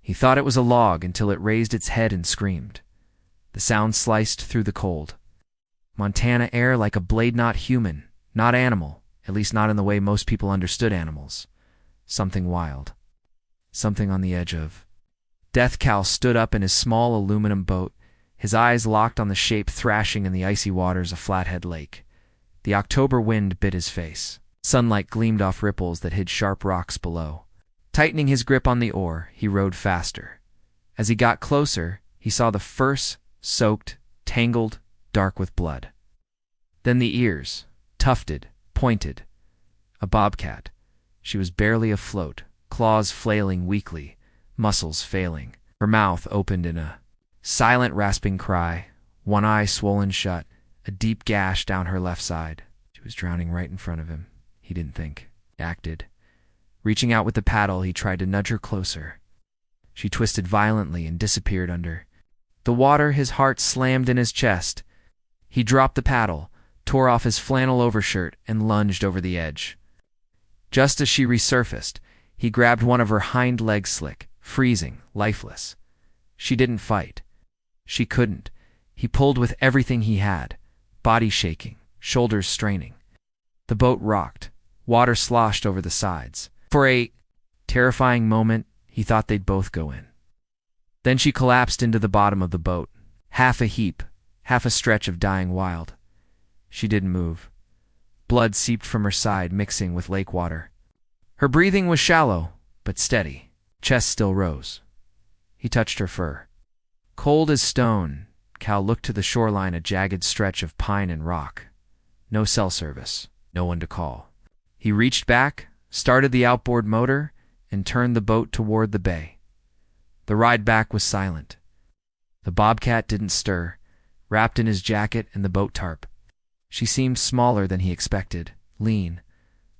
He thought it was a log until it raised its head and screamed. The sound sliced through the cold. Montana air like a blade, not human, not animal, at least not in the way most people understood animals. Something wild. Something on the edge of. Death Cal stood up in his small aluminum boat, his eyes locked on the shape thrashing in the icy waters of Flathead Lake. The October wind bit his face. Sunlight gleamed off ripples that hid sharp rocks below. Tightening his grip on the oar, he rowed faster. As he got closer, he saw the furs, soaked, tangled, dark with blood. Then the ears, tufted, pointed. A bobcat. She was barely afloat, claws flailing weakly, muscles failing. Her mouth opened in a silent, rasping cry, one eye swollen shut, a deep gash down her left side. She was drowning right in front of him. He didn't think. He acted. Reaching out with the paddle, he tried to nudge her closer. She twisted violently and disappeared under the water. His heart slammed in his chest. He dropped the paddle, tore off his flannel overshirt, and lunged over the edge. Just as she resurfaced, he grabbed one of her hind legs slick, freezing, lifeless. She didn't fight. She couldn't. He pulled with everything he had, body shaking, shoulders straining. The boat rocked. Water sloshed over the sides. For a terrifying moment, he thought they'd both go in. Then she collapsed into the bottom of the boat, half a heap, half a stretch of dying wild. She didn't move. Blood seeped from her side, mixing with lake water. Her breathing was shallow, but steady. Chest still rose. He touched her fur. Cold as stone, Cal looked to the shoreline, a jagged stretch of pine and rock. No cell service, no one to call. He reached back, started the outboard motor, and turned the boat toward the bay. The ride back was silent. The bobcat didn't stir, wrapped in his jacket and the boat tarp. She seemed smaller than he expected, lean,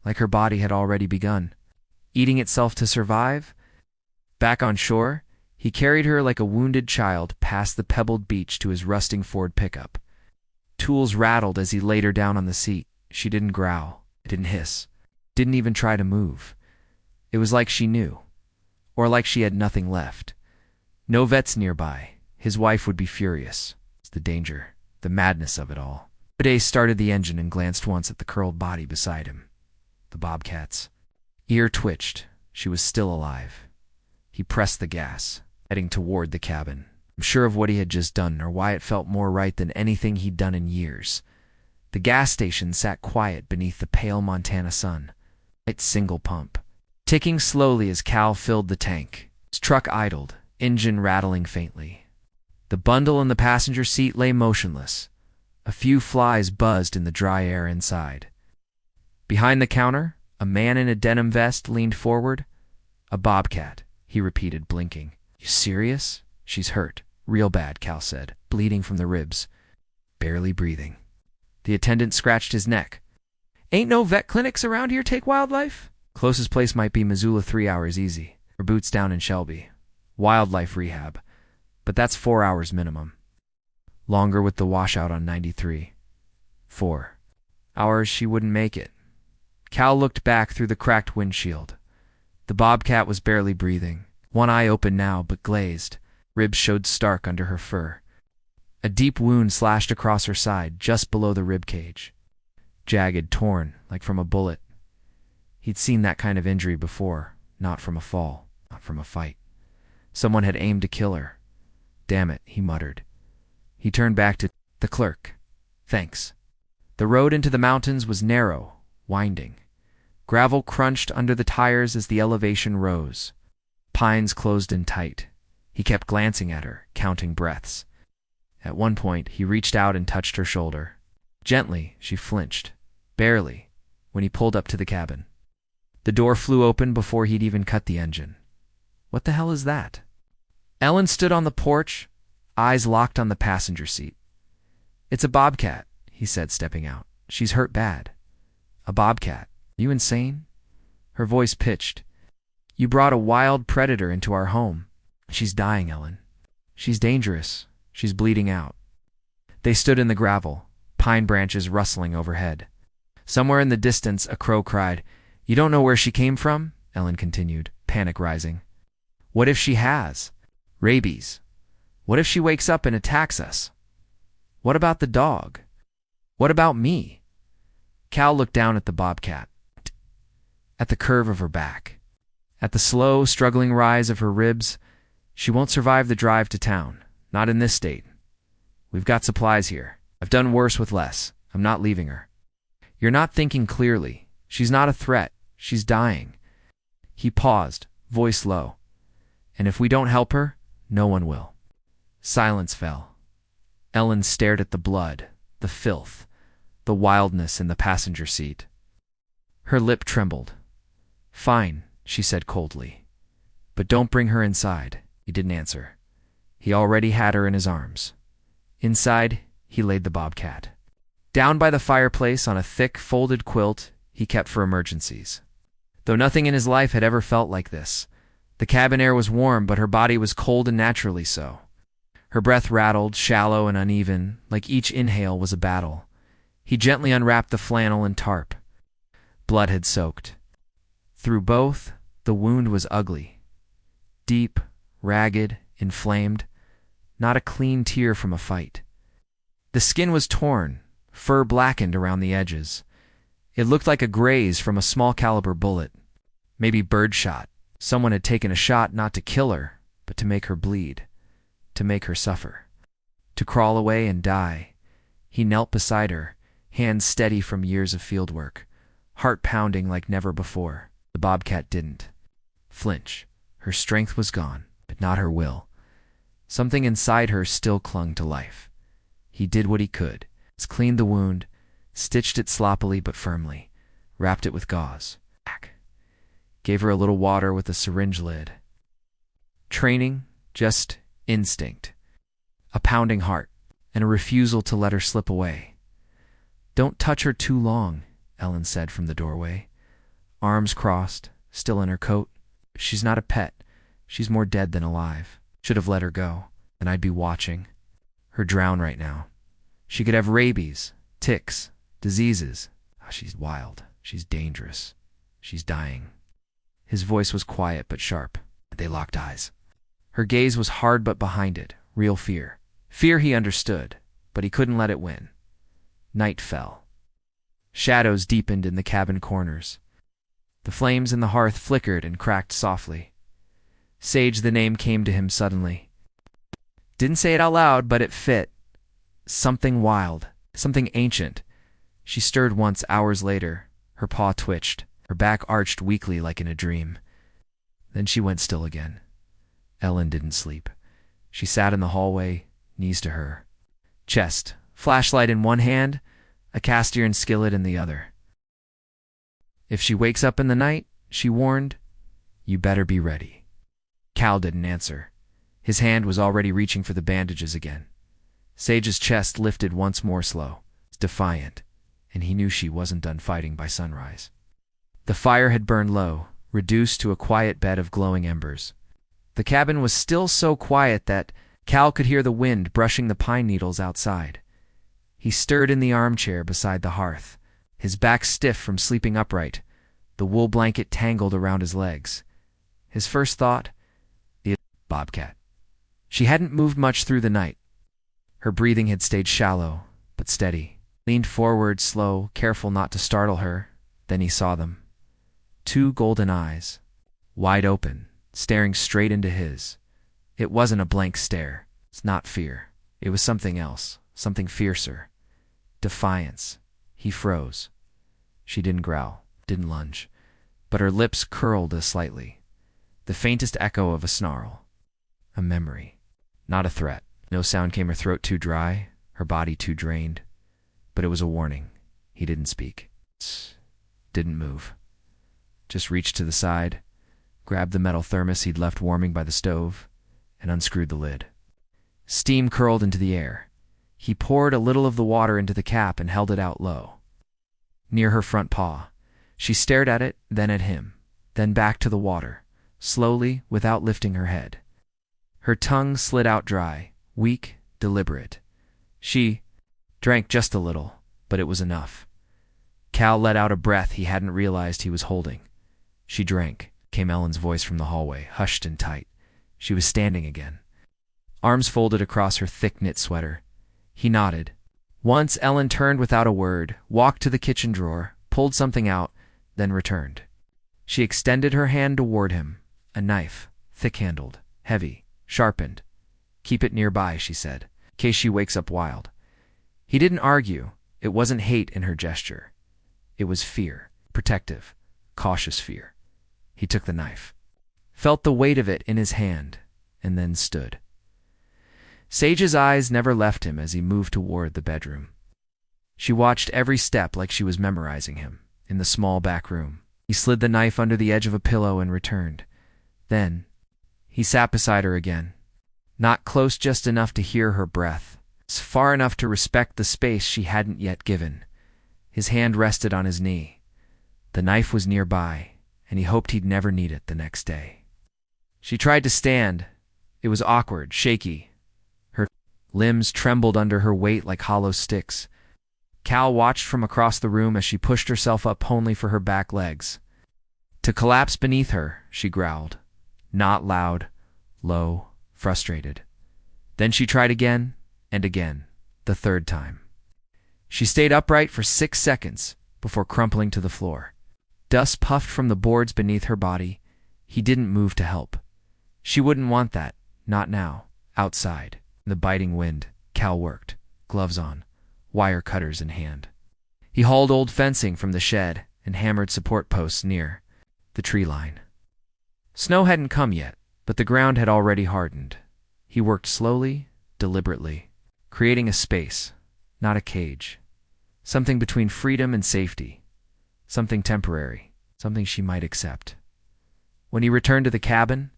like her body had already begun, eating itself to survive. Back on shore, he carried her like a wounded child past the pebbled beach to his rusting Ford pickup. Tools rattled as he laid her down on the seat. She didn't growl, didn't hiss, didn't even try to move. It was like she knew, or like she had nothing left. No vets nearby. His wife would be furious. It's the danger, the madness of it all. Bidet started the engine and glanced once at the curled body beside him. The bobcat's ear twitched. She was still alive. He pressed the gas, heading toward the cabin, unsure of what he had just done or why it felt more right than anything he'd done in years. The gas station sat quiet beneath the pale Montana sun. Its single pump, ticking slowly as Cal filled the tank. His truck idled, engine rattling faintly. The bundle in the passenger seat lay motionless. A few flies buzzed in the dry air inside. Behind the counter, a man in a denim vest leaned forward. "A bobcat," he repeated, blinking. "You serious?" "She's hurt. Real bad," Cal said, bleeding from the ribs. Barely breathing. The attendant scratched his neck. "Ain't no vet clinics around here take wildlife?" "Closest place might be Missoula, 3 hours easy. Or Boots down in Shelby. Wildlife rehab. But that's 4 hours minimum. Longer with the washout on 93. 4 hours she wouldn't make it." Cal looked back through the cracked windshield. The bobcat was barely breathing. One eye open now, but glazed. Ribs showed stark under her fur. A deep wound slashed across her side, just below the rib cage. Jagged, torn, like from a bullet. He'd seen that kind of injury before, not from a fall, not from a fight. Someone had aimed to kill her. "Damn it," he muttered. He turned back to the clerk. "Thanks." The road into the mountains was narrow, winding. Gravel crunched under the tires as the elevation rose. Pines closed in tight. He kept glancing at her, counting breaths. At one point, he reached out and touched her shoulder. Gently, she flinched. Barely, when he pulled up to the cabin. The door flew open before he'd even cut the engine. "What the hell is that?" Ellen stood on the porch, eyes locked on the passenger seat. "It's a bobcat," he said, stepping out. "She's hurt bad." "A bobcat? You insane?" Her voice pitched. "You brought a wild predator into our home." "She's dying, Ellen. She's dangerous. She's bleeding out." They stood in the gravel, pine branches rustling overhead. Somewhere in the distance, a crow cried. "You don't know where she came from?" Ellen continued, panic rising. What if she has rabies? What if she wakes up and attacks us? What about the dog? What about me? Cal looked down at the bobcat, at the curve of her back, at the slow, struggling rise of her ribs. She won't survive the drive to town, not in this state. We've got supplies here. I've done worse with less. I'm not leaving her. You're not thinking clearly. She's not a threat. She's dying. He paused, voice low. And if we don't help her, no one will. Silence fell. Ellen stared at the blood, the filth, the wildness in the passenger seat. Her lip trembled. Fine, she said coldly. But don't bring her inside. He didn't answer. He already had her in his arms. Inside, he laid the bobcat. Down by the fireplace on a thick, folded quilt he kept for emergencies. Though nothing in his life had ever felt like this. The cabin air was warm, but her body was cold and naturally so. Her breath rattled, shallow and uneven, like each inhale was a battle. He gently unwrapped the flannel and tarp. Blood had soaked. Through both, the wound was ugly. Deep, ragged, inflamed. Not a clean tear from a fight. The skin was torn, fur blackened around the edges. It looked like a graze from a small-caliber bullet. Maybe birdshot. Someone had taken a shot not to kill her, but to make her bleed. To make her suffer. To crawl away and die. He knelt beside her, hands steady from years of fieldwork, heart pounding like never before. The bobcat didn't flinch. Her strength was gone, but not her will. Something inside her still clung to life. He did what he could. Cleaned the wound, stitched it sloppily but firmly, wrapped it with gauze. Gave her a little water with a syringe lid. Training, just instinct. A pounding heart, and a refusal to let her slip away. Don't touch her too long, Ellen said from the doorway. Arms crossed, still in her coat. She's not a pet. She's more dead than alive. Should have let her go, and I'd be watching. Her drown right now. She could have rabies, ticks, diseases. Oh, she's wild. She's dangerous. She's dying. His voice was quiet but sharp. They locked eyes. Her gaze was hard but behind it, real fear. Fear he understood, but he couldn't let it win. Night fell. Shadows deepened in the cabin corners. The flames in the hearth flickered and cracked softly. Sage, the name came to him suddenly. Didn't say it out loud, but it fit. Something wild, something ancient. She stirred once hours later. Her paw twitched. Her back arched weakly like in a dream. Then she went still again. Ellen didn't sleep. She sat in the hallway, knees to her. Chest, flashlight in one hand, a cast iron skillet in the other. If she wakes up in the night, she warned, you better be ready. Cal didn't answer. His hand was already reaching for the bandages again. Sage's chest lifted once more slow, defiant, and he knew she wasn't done fighting by sunrise. The fire had burned low, reduced to a quiet bed of glowing embers. The cabin was still so quiet that Cal could hear the wind brushing the pine needles outside. He stirred in the armchair beside the hearth, his back stiff from sleeping upright, the wool blanket tangled around his legs. His first thought, the bobcat. She hadn't moved much through the night. Her breathing had stayed shallow, but steady. Leaned forward, slow, careful not to startle her. Then he saw them. 2 golden eyes, wide open, staring straight into his. It wasn't a blank stare. It's not fear. It was something else, something fiercer. Defiance. He froze. She didn't growl, didn't lunge, but her lips curled slightly. The faintest echo of a snarl. A memory. Not a threat. No sound came, her throat too dry, her body too drained. But it was a warning. He didn't speak. Didn't move. Just reached to the side, grabbed the metal thermos he'd left warming by the stove, and unscrewed the lid. Steam curled into the air. He poured a little of the water into the cap and held it out low. Near her front paw. She stared at it, then at him, then back to the water, slowly, without lifting her head. Her tongue slid out dry, weak, deliberate. She drank just a little, but it was enough. Cal let out a breath he hadn't realized he was holding. She drank, came Ellen's voice from the hallway, hushed and tight. She was standing again, arms folded across her thick knit sweater. He nodded. Once Ellen turned without a word, walked to the kitchen drawer, pulled something out, then returned. She extended her hand toward him, a knife, thick-handled, heavy, sharpened. "Keep it nearby," she said, "in case she wakes up wild." He didn't argue. It wasn't hate in her gesture. It was fear, protective, cautious fear. He took the knife, felt the weight of it in his hand, and then stood. Sage's eyes never left him as he moved toward the bedroom. She watched every step like she was memorizing him. In the small back room, he slid the knife under the edge of a pillow and returned. Then, he sat beside her again, not close just enough to hear her breath, far enough to respect the space she hadn't yet given. His hand rested on his knee. The knife was nearby, and he hoped he'd never need it the next day. She tried to stand. It was awkward, shaky. Her limbs trembled under her weight like hollow sticks. Cal watched from across the room as she pushed herself up only for her back legs to collapse beneath her. She growled, not loud, low, frustrated. Then she tried again and again, the third time. She stayed upright for 6 seconds before crumpling to the floor. Dust puffed from the boards beneath her body. He didn't move to help. She wouldn't want that, not now. Outside, in the biting wind, Cal worked, gloves on, wire cutters in hand. He hauled old fencing from the shed and hammered support posts near the tree line. Snow hadn't come yet, but the ground had already hardened. He worked slowly, deliberately, creating a space, not a cage. Something between freedom and safety. Something temporary, something she might accept. When he returned to the cabin,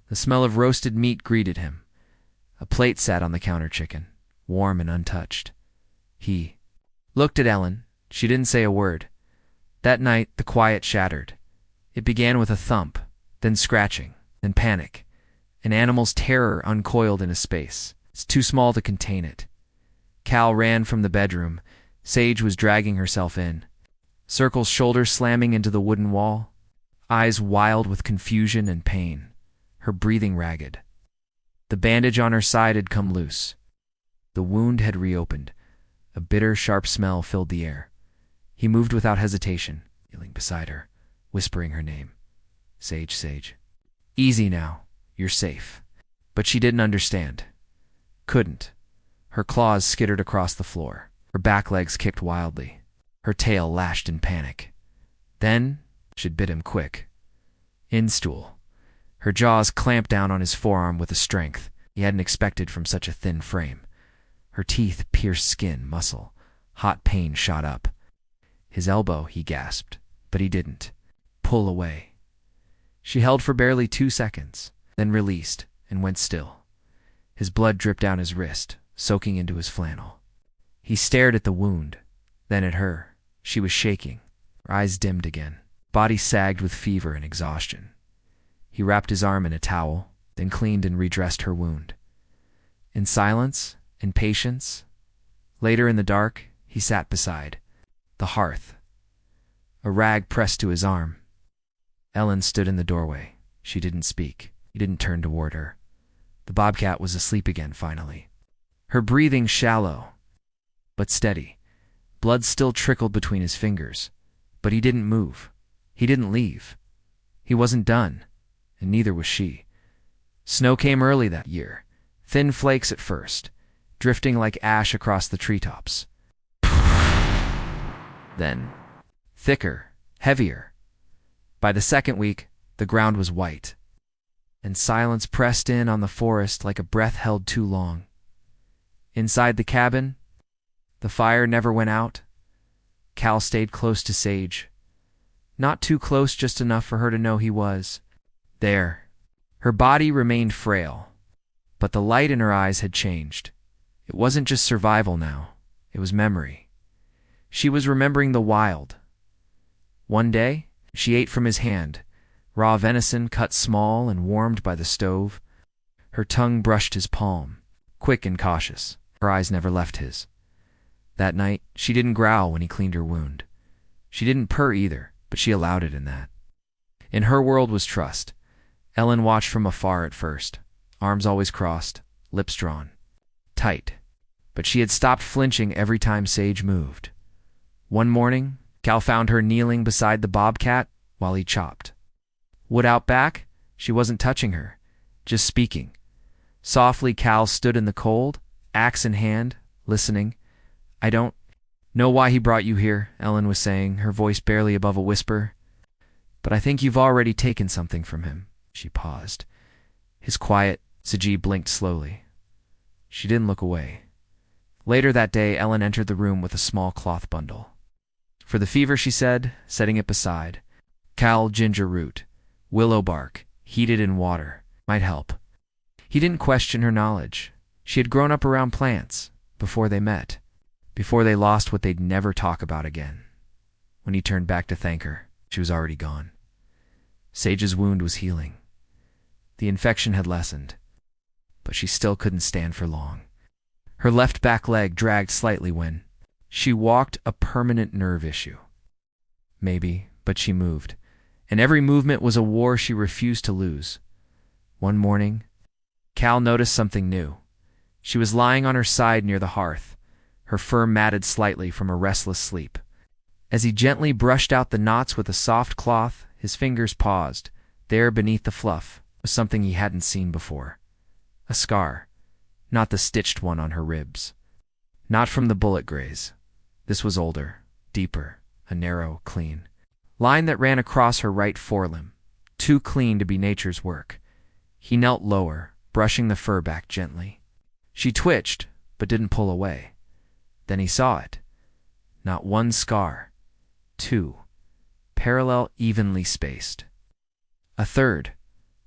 the smell of roasted meat greeted him. A plate sat on the counter chicken, warm and untouched. He looked at Ellen. She didn't say a word. That night, the quiet shattered. It began with a thump, then scratching, then panic. An animal's terror uncoiled in a space. It's too small to contain it. Cal ran from the bedroom. Sage was dragging herself in. Circle's shoulders slamming into the wooden wall. Eyes wild with confusion and pain. Her breathing ragged. The bandage on her side had come loose. The wound had reopened. A bitter, sharp smell filled the air. He moved without hesitation, kneeling beside her, whispering her name. "Sage, Sage. Easy now. You're safe." But she didn't understand. Couldn't. Her claws skittered across the floor. Her back legs kicked wildly. Her tail lashed in panic. Then she'd bit him quick. In stool. Her jaws clamped down on his forearm with a strength he hadn't expected from such a thin frame. Her teeth pierced skin, muscle. Hot pain shot up. His elbow, he gasped, but he didn't. Pull away. She held for barely 2 seconds, then released and went still. His blood dripped down his wrist, soaking into his flannel. He stared at the wound, then at her. She was shaking. Her eyes dimmed again. Body sagged with fever and exhaustion. He wrapped his arm in a towel, then cleaned and redressed her wound. In silence, in patience, later in the dark, he sat beside the hearth, a rag pressed to his arm. Ellen stood in the doorway. She didn't speak. He didn't turn toward her. The Bobcat was asleep again, finally. Her breathing shallow, but steady. Blood still trickled between his fingers, but he didn't move. He didn't leave. He wasn't done, and neither was she. Snow came early that year, thin flakes at first, drifting like ash across the treetops. Then, thicker, heavier. By the second week, the ground was white, and silence pressed in on the forest like a breath held too long. Inside the cabin, the fire never went out. Cal stayed close to Sage. Not too close, just enough for her to know he was there. Her body remained frail, but the light in her eyes had changed. It wasn't just survival now. It was memory. She was remembering the wild. One day, she ate from his hand, raw venison cut small and warmed by the stove. Her tongue brushed his palm, quick and cautious. Her eyes never left his. That night, she didn't growl when he cleaned her wound. She didn't purr either, but she allowed it in that. In her world was trust. Ellen watched from afar at first, arms always crossed, lips drawn, tight. But she had stopped flinching every time Sage moved. One morning, Cal found her kneeling beside the bobcat while he chopped wood out back. She wasn't touching her, just speaking. Softly, Cal stood in the cold, axe in hand, listening. "I don't know why he brought you here," Ellen was saying, her voice barely above a whisper. "But I think you've already taken something from him." She paused. His quiet, Saji blinked slowly. She didn't look away. Later that day, Ellen entered the room with a small cloth bundle. "For the fever," she said, setting it beside. "Cal ginger root, willow bark, heated in water, might help." He didn't question her knowledge. She had grown up around plants, before they met, before they lost what they'd never talk about again. When he turned back to thank her, she was already gone. Sage's wound was healing. The infection had lessened, but she still couldn't stand for long. Her left back leg dragged slightly when she walked, a permanent nerve issue. Maybe, but she moved, and every movement was a war she refused to lose. One morning, Cal noticed something new. She was lying on her side near the hearth, her fur matted slightly from a restless sleep. As he gently brushed out the knots with a soft cloth, his fingers paused. There, beneath the fluff, was something he hadn't seen before. A scar, not the stitched one on her ribs. Not from the bullet graze. This was older, deeper, a narrow, clean line that ran across her right forelimb, too clean to be nature's work. He knelt lower, brushing the fur back gently. She twitched, but didn't pull away. Then he saw it. Not one scar. Two. Parallel, evenly spaced. A third,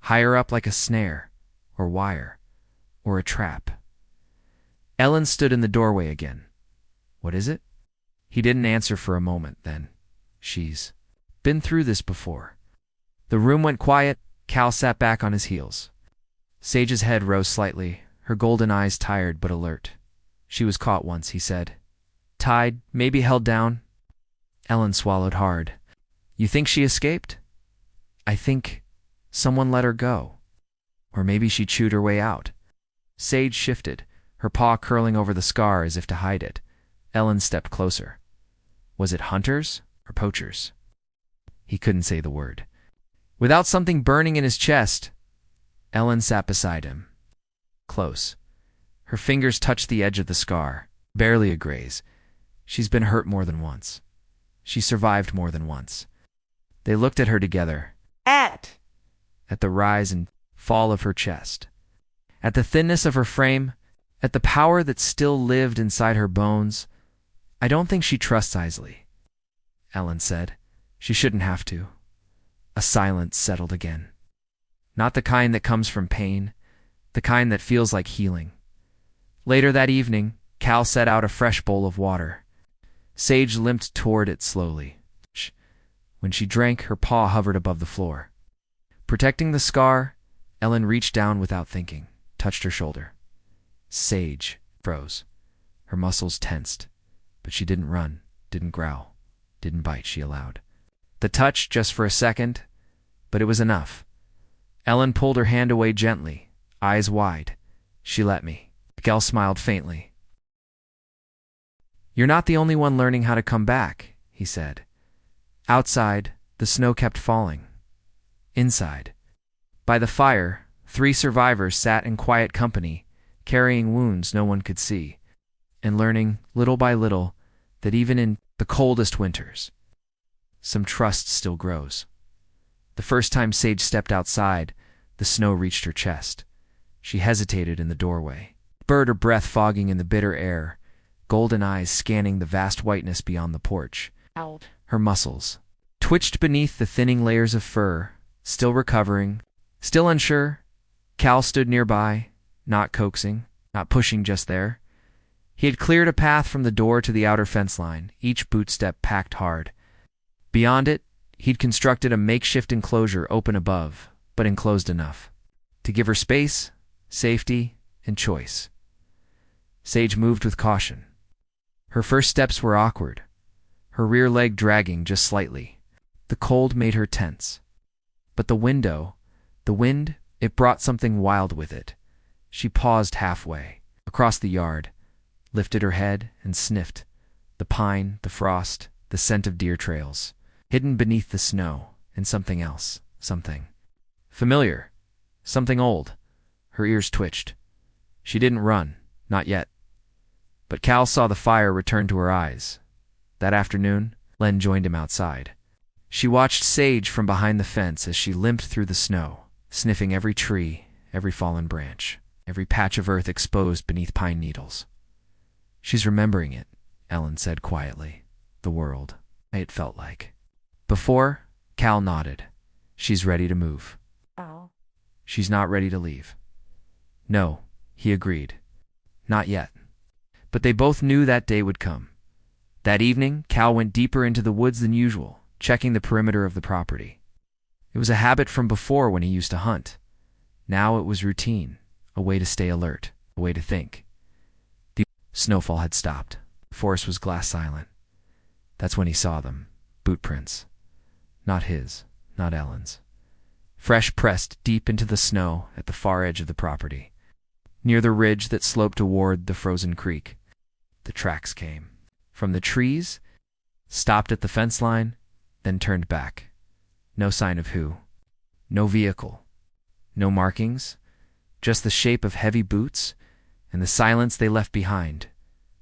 higher up like a snare, or wire, or a trap. Ellen stood in the doorway again. "What is it?" He didn't answer for a moment, then. "She's been through this before." The room went quiet. Cal sat back on his heels. Sage's head rose slightly, her golden eyes tired but alert. "She was caught once," he said. "Tied, maybe held down." Ellen swallowed hard. "You think she escaped?" "I think someone let her go. Or maybe she chewed her way out." Sage shifted, her paw curling over the scar as if to hide it. Ellen stepped closer. Was it hunters or poachers? He couldn't say the word. Without something burning in his chest, Ellen sat beside him. Close. Her fingers touched the edge of the scar. Barely a graze. She's been hurt more than once. She survived more than once. They looked at her together. At the rise and fall of her chest. At the thinness of her frame. At the power that still lived inside her bones. "I don't think she trusts Isley," Ellen said. "She shouldn't have to." A silence settled again. Not the kind that comes from pain, the kind that feels like healing. Later that evening, Cal set out a fresh bowl of water. Sage limped toward it slowly. When she drank, her paw hovered above the floor. Protecting the scar, Ellen reached down without thinking, touched her shoulder. Sage froze. Her muscles tensed, but she didn't run, didn't growl, didn't bite, she allowed. The touch, just for a second, but it was enough. Ellen pulled her hand away gently, eyes wide. "She let me." Cal smiled faintly. "You're not the only one learning how to come back," he said. Outside, the snow kept falling. Inside, by the fire, 3 survivors sat in quiet company, carrying wounds no one could see, and learning, little by little, that even in the coldest winters, some trust still grows. The first time Sage stepped outside, the snow reached her chest. She hesitated in the doorway, bird her breath fogging in the bitter air, golden eyes scanning the vast whiteness beyond the porch. Her muscles twitched beneath the thinning layers of fur, still recovering, still unsure. Cal stood nearby, not coaxing, not pushing, just there. He had cleared a path from the door to the outer fence line, each boot step packed hard. Beyond it, he'd constructed a makeshift enclosure open above, but enclosed enough to give her space, safety, and choice. Sage moved with caution. Her first steps were awkward, her rear leg dragging just slightly. The cold made her tense. But the window, The wind, it brought something wild with it. She paused halfway, across the yard, lifted her head and sniffed. The pine, the frost, the scent of deer trails, hidden beneath the snow, and something else, something familiar, something old. Her ears twitched. She didn't run, not yet. But Cal saw the fire return to her eyes. That afternoon, Len joined him outside. She watched Sage from behind the fence as she limped through the snow, sniffing every tree, every fallen branch, every patch of earth exposed beneath pine needles. "She's remembering it," Ellen said quietly. "The world, it felt like." Before, Cal nodded. "She's ready to move." Oh. "She's not ready to leave." "No," he agreed. "Not yet." But they both knew that day would come. That evening, Cal went deeper into the woods than usual, checking the perimeter of the property. It was a habit from before when he used to hunt. Now it was routine, a way to stay alert, a way to think. The snowfall had stopped. The forest was glass silent. That's when he saw them, boot prints. Not his, not Ellen's. Fresh pressed deep into the snow at the far edge of the property, near the ridge that sloped toward the frozen creek. The tracks came. From the trees, stopped at the fence line, then turned back. No sign of who. No vehicle. No markings. Just the shape of heavy boots and the silence they left behind.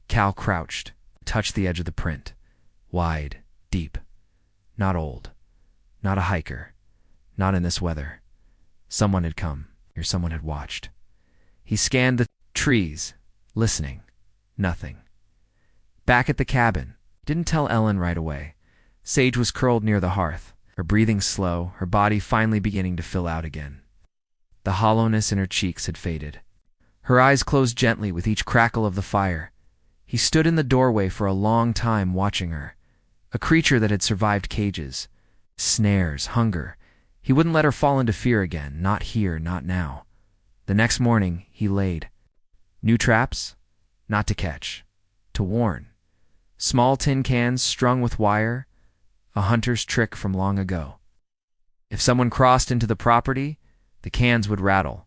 Cal crouched, touched the edge of the print. Wide, deep. Not old. Not a hiker. Not in this weather. Someone had come, or someone had watched. He scanned the trees, listening. Nothing. Back at the cabin, didn't tell Ellen right away. Sage was curled near the hearth, her breathing slow, her body finally beginning to fill out again. The hollowness in her cheeks had faded. Her eyes closed gently with each crackle of the fire. He stood in the doorway for a long time watching her, a creature that had survived cages, snares, hunger. He wouldn't let her fall into fear again, not here, not now. The next morning, he laid. New traps? Not to catch, to warn. Small tin cans strung with wire, a hunter's trick from long ago. If someone crossed into the property, the cans would rattle.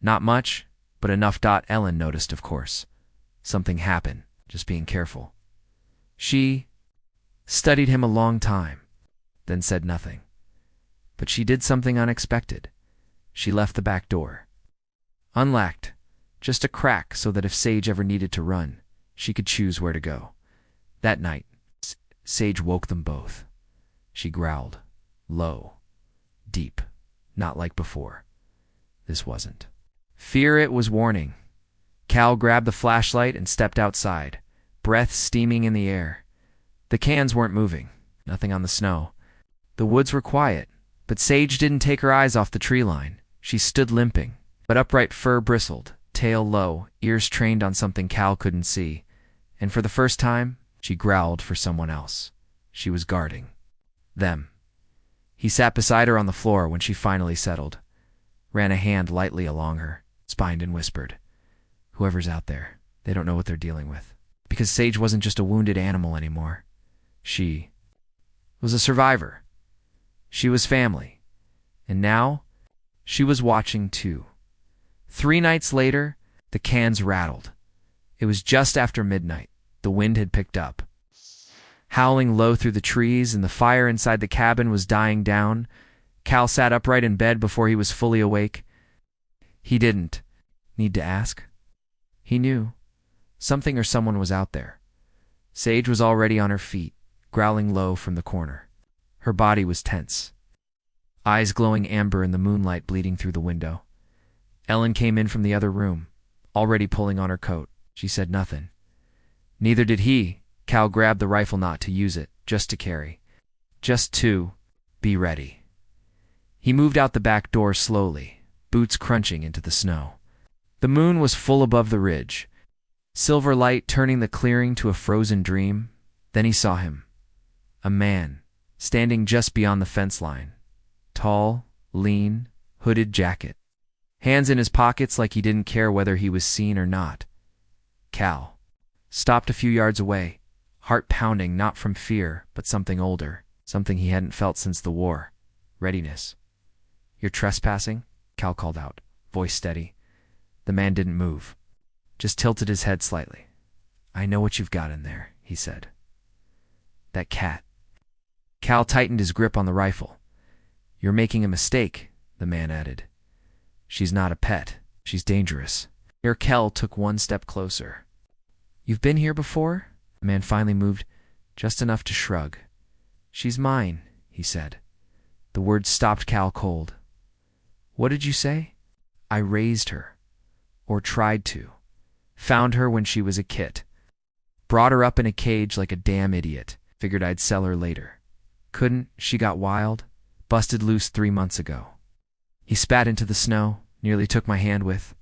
Not much, but enough. Ellen noticed, of course. Something happened, just being careful. She studied him a long time, then said nothing. But she did something unexpected. She left the back door. Unlocked, just a crack so that if Sage ever needed to run, she could choose where to go. That night, Sage woke them both. She growled, low, deep, not like before. This wasn't fear, it was warning. Cal grabbed the flashlight and stepped outside, breath steaming in the air. The cans weren't moving, nothing on the snow. The woods were quiet, but Sage didn't take her eyes off the tree line. She stood limping, but upright fur bristled, tail low, ears trained on something Cal couldn't see. And for the first time, she growled for someone else. She was guarding them. He sat beside her on the floor when she finally settled, ran a hand lightly along her, spined and whispered, "Whoever's out there, they don't know what they're dealing with." Because Sage wasn't just a wounded animal anymore. She was a survivor. She was family. And now, she was watching too. 3 nights later, the cans rattled. It was just after midnight. The wind had picked up, howling low through the trees, and the fire inside the cabin was dying down. Cal sat upright in bed before he was fully awake. He didn't need to ask. He knew. Something or someone was out there. Sage was already on her feet, growling low from the corner. Her body was tense, eyes glowing amber in the moonlight bleeding through the window. Ellen came in from the other room, already pulling on her coat. She said nothing. Neither did he. Cal grabbed the rifle, not to use it, just to carry. Just to be ready. He moved out the back door slowly, boots crunching into the snow. The moon was full above the ridge, silver light turning the clearing to a frozen dream. Then he saw him. A man, standing just beyond the fence line. Tall, lean, hooded jacket. Hands in his pockets like he didn't care whether he was seen or not. Cal stopped a few yards away, heart pounding, not from fear, but something older, something he hadn't felt since the war. Readiness. You're trespassing? Cal called out, voice steady. The man didn't move, just tilted his head slightly. I know what you've got in there, he said. That cat. Cal tightened his grip on the rifle. You're making a mistake, the man added. She's not a pet. She's dangerous. Here Cal took one step closer. You've been here before? The man finally moved, just enough to shrug. She's mine, he said. The words stopped Cal cold. What did you say? I raised her. Or tried to. Found her when she was a kit. Brought her up in a cage like a damn idiot. Figured I'd sell her later. Couldn't, she got wild. Busted loose 3 months ago. He spat into the snow, nearly took my hand with.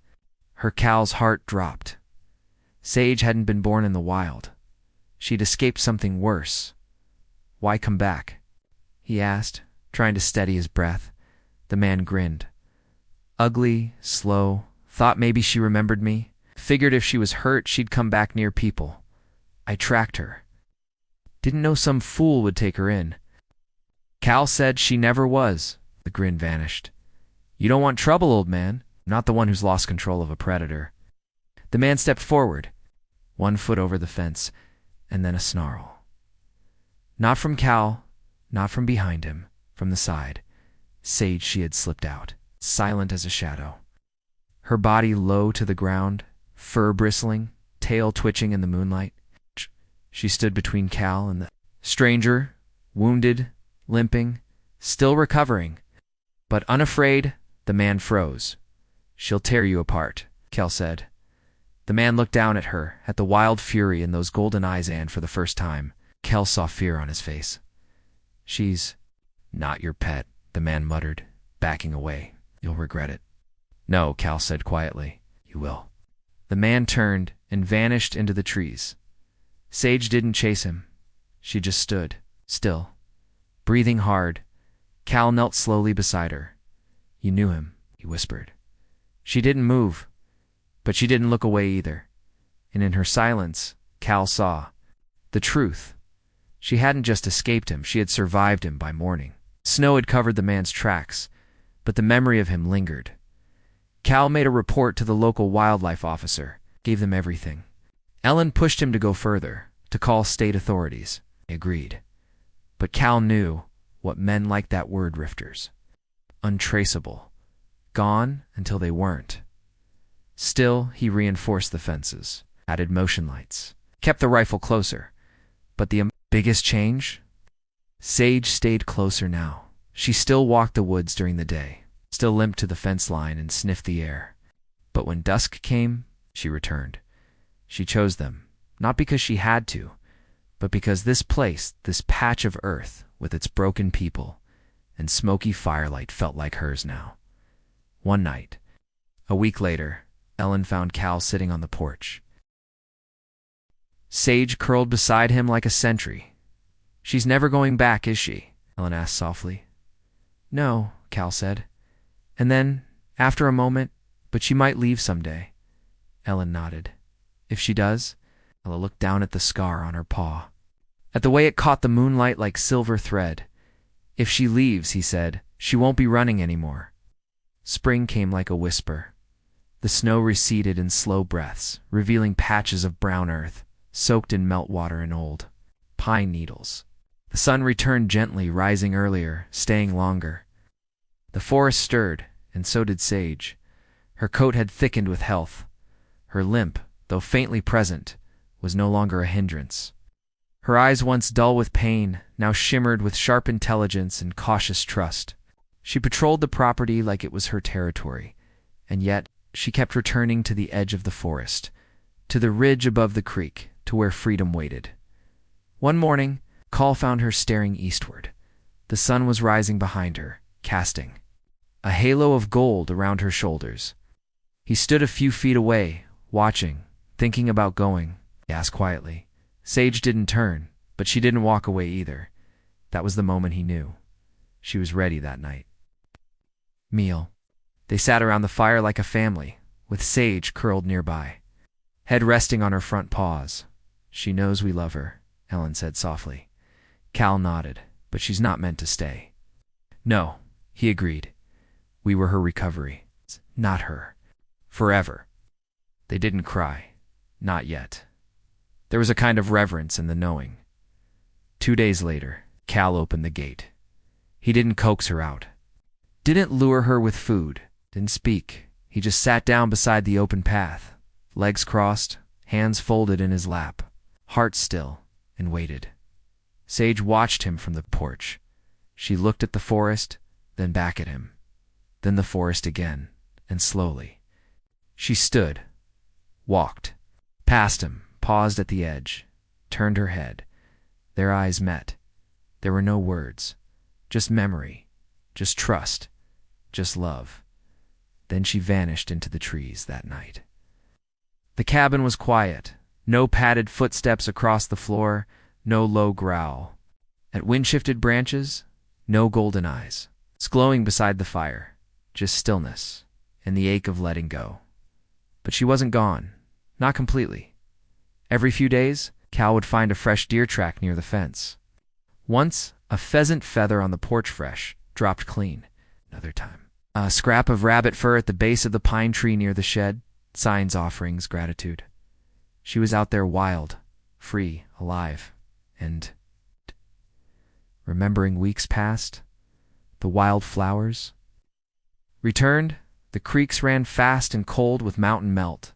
Her Cal's heart dropped. Sage hadn't been born in the wild. She'd escaped something worse. Why come back? He asked, trying to steady his breath. The man grinned. Ugly, slow, thought maybe she remembered me. Figured if she was hurt, she'd come back near people. I tracked her. Didn't know some fool would take her in. Cal said she never was. The grin vanished. You don't want trouble, old man. I'm not the one who's lost control of a predator. The man stepped forward, 1 foot over the fence, and then a snarl. Not from Cal, not from behind him, from the side. Sage she had slipped out, silent as a shadow. Her body low to the ground, fur bristling, tail twitching in the moonlight. She stood between Cal and the stranger, wounded, limping, still recovering. But unafraid, the man froze. She'll tear you apart, Cal said. The man looked down at her, at the wild fury in those golden eyes, and for the first time, Cal saw fear on his face. She's not your pet, the man muttered, backing away. You'll regret it. No, Cal said quietly. You will. The man turned and vanished into the trees. Sage didn't chase him. She just stood, still, breathing hard. Cal knelt slowly beside her. You knew him, he whispered. She didn't move, but she didn't look away either. And in her silence, Cal saw the truth. She hadn't just escaped him, she had survived him by morning. Snow had covered the man's tracks, but the memory of him lingered. Cal made a report to the local wildlife officer, gave them everything. Ellen pushed him to go further, to call state authorities. He agreed. But Cal knew what men like that word, rifters. Untraceable. Gone until they weren't. Still, he reinforced the fences, added motion lights, kept the rifle closer. But the biggest change? Sage stayed closer now. She still walked the woods during the day, still limped to the fence line and sniffed the air. But when dusk came, she returned. She chose them, not because she had to, but because this place, this patch of earth with its broken people and smoky firelight felt like hers now. One night, a week later, Ellen found Cal sitting on the porch. Sage curled beside him like a sentry. She's never going back, is she? Ellen asked softly. No, Cal said. And then, after a moment, but she might leave someday. Ellen nodded. If she does? Ella looked down at the scar on her paw, at the way it caught the moonlight like silver thread. If she leaves, he said, she won't be running anymore. Spring came like a whisper. The snow receded in slow breaths, revealing patches of brown earth, soaked in meltwater and old pine needles. The sun returned gently, rising earlier, staying longer. The forest stirred, and so did Sage. Her coat had thickened with health. Her limp, though faintly present, was no longer a hindrance. Her eyes, once dull with pain, now shimmered with sharp intelligence and cautious trust. She patrolled the property like it was her territory, and yet she kept returning to the edge of the forest, to the ridge above the creek, to where freedom waited. One morning, Call found her staring eastward. The sun was rising behind her, casting a halo of gold around her shoulders. He stood a few feet away, watching, thinking about going. He asked quietly. Sage didn't turn, but she didn't walk away either. That was the moment he knew. She was ready that night. Meal. They sat around the fire like a family, with Sage curled nearby, head resting on her front paws. She knows we love her, Ellen said softly. Cal nodded, but she's not meant to stay. No, he agreed. We were her recovery, not her. Forever. They didn't cry. Not yet. There was a kind of reverence in the knowing. 2 days later, Cal opened the gate. He didn't coax her out. Didn't lure her with food. Didn't speak. He just sat down beside the open path, legs crossed, hands folded in his lap, heart still, and waited. Sage watched him from the porch. She looked at the forest, then back at him, then the forest again, and slowly. She stood, walked, past him, paused at the edge, turned her head. Their eyes met. There were no words, just memory, just trust, just love. Then she vanished into the trees that night. The cabin was quiet. No padded footsteps across the floor, no low growl. At wind-shifted branches, no golden eyes. It's glowing beside the fire, just stillness and the ache of letting go. But she wasn't gone, not completely. Every few days, Cal would find a fresh deer track near the fence. Once, a pheasant feather on the porch fresh, dropped clean. Another time, a scrap of rabbit fur at the base of the pine tree near the shed, signs, offerings, gratitude. She was out there wild, free, alive, and remembering weeks past, the wild flowers. Returned, the creeks ran fast and cold with mountain melt.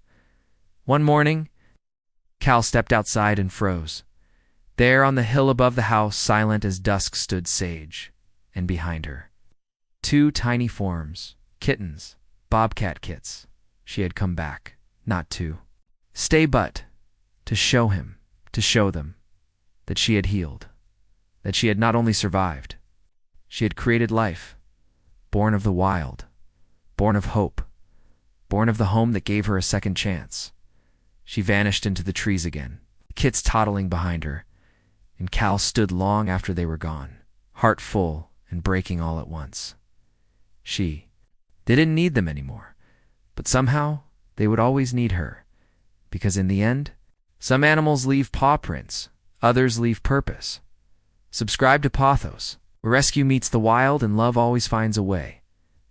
One morning, Cal stepped outside and froze. There on the hill above the house, silent as dusk, stood Sage, and behind her, 2 tiny forms, kittens, Bobcat kits. She had come back, not to stay but to show him, to show them, that she had healed, that she had not only survived, she had created life, born of the wild, born of hope, born of the home that gave her a second chance. She vanished into the trees again, the kits toddling behind her, and Cal stood long after they were gone, heart full and breaking all at once. They didn't need them anymore, but somehow they would always need her, because in the end, some animals leave paw prints, others leave purpose. Subscribe to Pawthos, where rescue meets the wild and love always finds a way.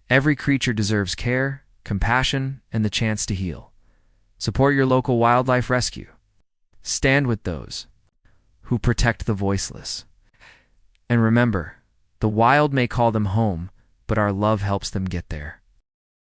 Every creature deserves care, compassion, and the chance to heal. Support your local wildlife rescue. Stand with those who protect the voiceless. And remember, the wild may call them home, but our love helps them get there.